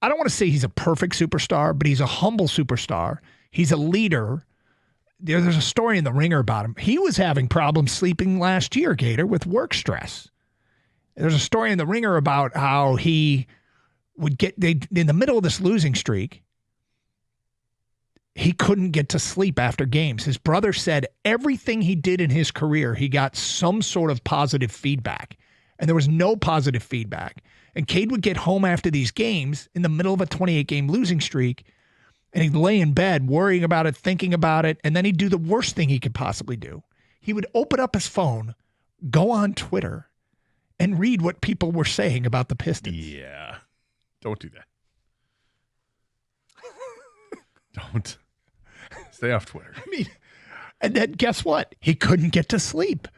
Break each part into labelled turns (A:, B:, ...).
A: I don't want to say he's a perfect superstar, but he's a humble superstar. He's a leader. There's a story in the Ringer about him. He was having problems sleeping last year, Gator, with work stress. There's a story in the Ringer about how he would get in the middle of this losing streak. He couldn't get to sleep after games. His brother said everything he did in his career, he got some sort of positive feedback. And there was no positive feedback. And Cade would get home after these games in the middle of a 28-game losing streak, and he'd lay in bed worrying about it, thinking about it, and then he'd do the worst thing he could possibly do. He would open up his phone, go on Twitter, and read what people were saying about the Pistons.
B: Yeah. Don't do that. Don't. Stay off Twitter.
A: I mean, and then guess what? He couldn't get to sleep.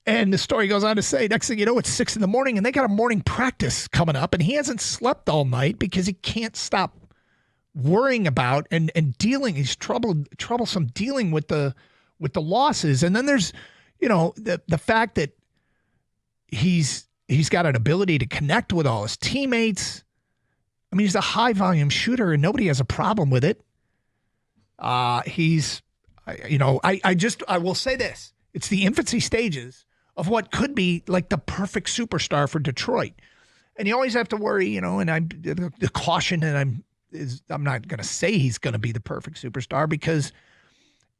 A: And the story goes on to say, next thing you know, it's 6 a.m. and they got a morning practice coming up, and he hasn't slept all night because he can't stop worrying about and dealing. He's troublesome dealing with the losses. And then there's, the fact that he's got an ability to connect with all his teammates. I mean, he's a high volume shooter, and nobody has a problem with it. I will say this. It's the infancy stages of what could be like the perfect superstar for Detroit. And you always have to worry, and the caution, and I'm not going to say he's going to be the perfect superstar, because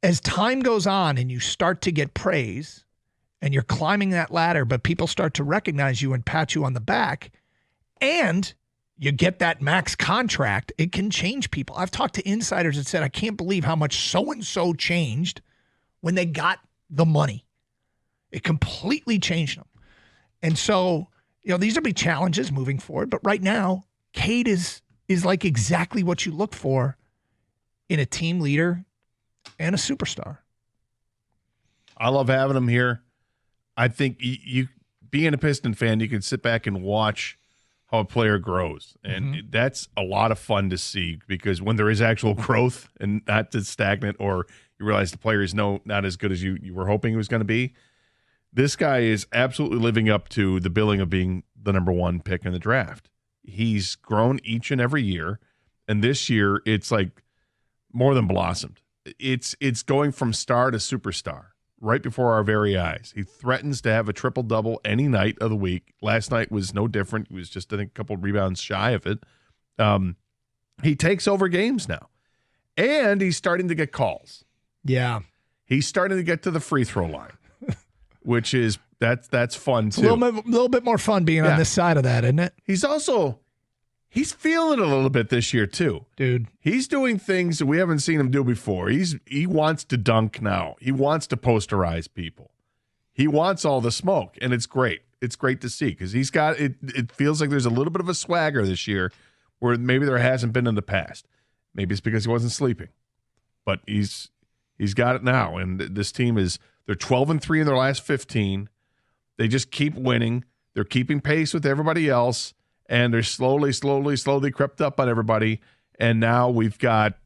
A: as time goes on and you start to get praise and you're climbing that ladder, but people start to recognize you and pat you on the back, and you get that max contract, it can change people. I've talked to insiders that said, I can't believe how much so-and-so changed when they got the money. It completely changed them. And so, these will be challenges moving forward. But right now, Cade is like exactly what you look for in a team leader and a superstar.
B: I love having him here. I think you being a Piston fan, you can sit back and watch how a player grows. And that's a lot of fun to see, because when there is actual growth and not just stagnant, or you realize the player is not as good as you were hoping he was going to be, this guy is absolutely living up to the billing of being the number one pick in the draft. He's grown each and every year, and this year it's like more than blossomed. It's going from star to superstar right before our very eyes. He threatens to have a triple-double any night of the week. Last night was no different. He was just, I think, a couple of rebounds shy of it. He takes over games now, and he's starting to get calls.
A: Yeah.
B: He's starting to get to the free throw line, which is that's fun too.
A: A little bit more fun being on this side of that, isn't it?
B: He's feeling it a little bit this year too.
A: Dude.
B: He's doing things that we haven't seen him do before. He wants to dunk now. He wants to posterize people. He wants all the smoke, and it's great. It's great to see, because he's got it. It feels like there's a little bit of a swagger this year where maybe there hasn't been in the past. Maybe it's because he wasn't sleeping, but he's got it now. And this team they're 12-3 in their last 15. They just keep winning. They're keeping pace with everybody else, and they're slowly crept up on everybody. And now we've got,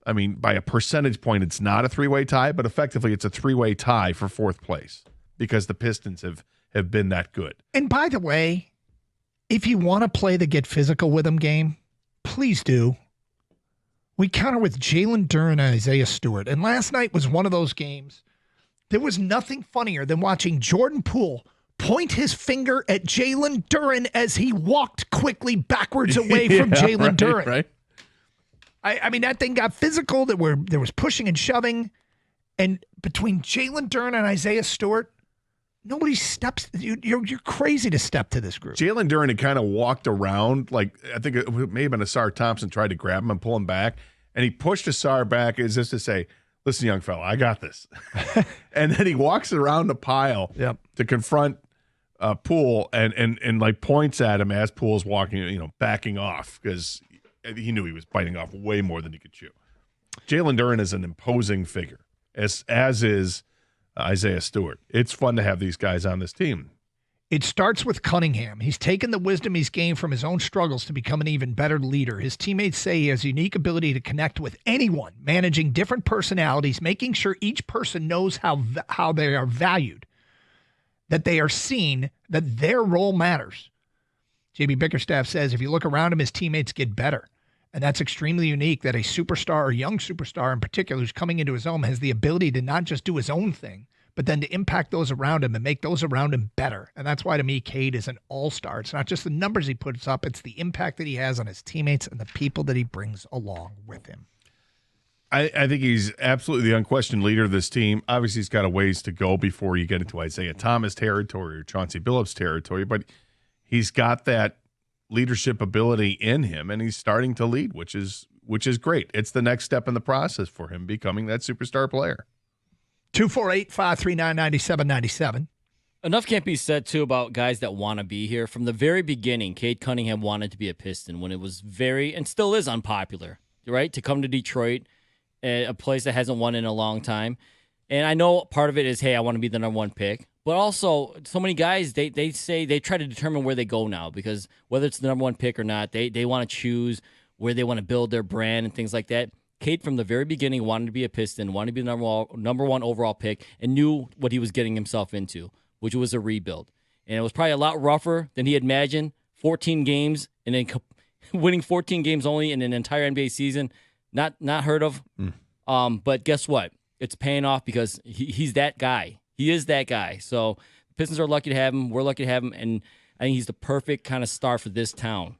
B: by a percentage point, it's not a three-way tie, but effectively it's a three-way tie for fourth place, because the Pistons have been that good.
A: And by the way, if you want to play the get physical with them game, please do. We counter with Jalen Duren and Isaiah Stewart. And last night was one of those games. There was nothing funnier than watching Jordan Poole point his finger at Jalen Duren as he walked quickly backwards away from Jalen Duren.
B: Right.
A: I mean, that thing got physical. There was pushing and shoving. And between Jalen Duren and Isaiah Stewart, nobody steps. You're crazy to step to this group.
B: Jalen Duren had kind of walked around, like I think it may have been Asar Thompson tried to grab him and pull him back, and he pushed Asar back as if to say, "Listen, young fella, I got this." And then he walks around the pile to confront Poole and like points at him as Poole's walking, backing off, because he knew he was biting off way more than he could chew. Jalen Duren is an imposing figure, as is Isaiah Stewart. It's fun to have these guys on this team.
A: It starts with Cunningham. He's taken the wisdom he's gained from his own struggles to become an even better leader. His teammates say he has a unique ability to connect with anyone, managing different personalities, making sure each person knows how they are valued, that they are seen, that their role matters. JB Bickerstaff says if you look around him, his teammates get better. And that's extremely unique that a superstar or young superstar in particular who's coming into his own has the ability to not just do his own thing, but then to impact those around him and make those around him better. And that's why, to me, Cade is an all-star. It's not just the numbers he puts up, it's the impact that he has on his teammates and the people that he brings along with him.
B: I think he's absolutely the unquestioned leader of this team. Obviously, he's got a ways to go before you get into Isaiah Thomas territory or Chauncey Billups territory, but he's got that leadership ability in him, and he's starting to lead, which is great. It's the next step in the process for him becoming that superstar player.
A: 248-539-9797.
C: Enough can't be said, too, about guys that want to be here. From the very beginning, Cade Cunningham wanted to be a Piston when it was very, and still is, unpopular, right, to come to Detroit, a place that hasn't won in a long time. And I know part of it is, hey, I want to be the number one pick. But also, so many guys, they say they try to determine where they go now, because whether it's the number one pick or not, they want to choose where they want to build their brand and things like that. Cade, from the very beginning, wanted to be a Piston, wanted to be the number one overall pick, and knew what he was getting himself into, which was a rebuild. And it was probably a lot rougher than he had imagined. 14 games, and then winning 14 games only in an entire NBA season, not heard of. But guess what? It's paying off because he's that guy. He is that guy. So the Pistons are lucky to have him. We're lucky to have him, and I think he's the perfect kind of star for this town.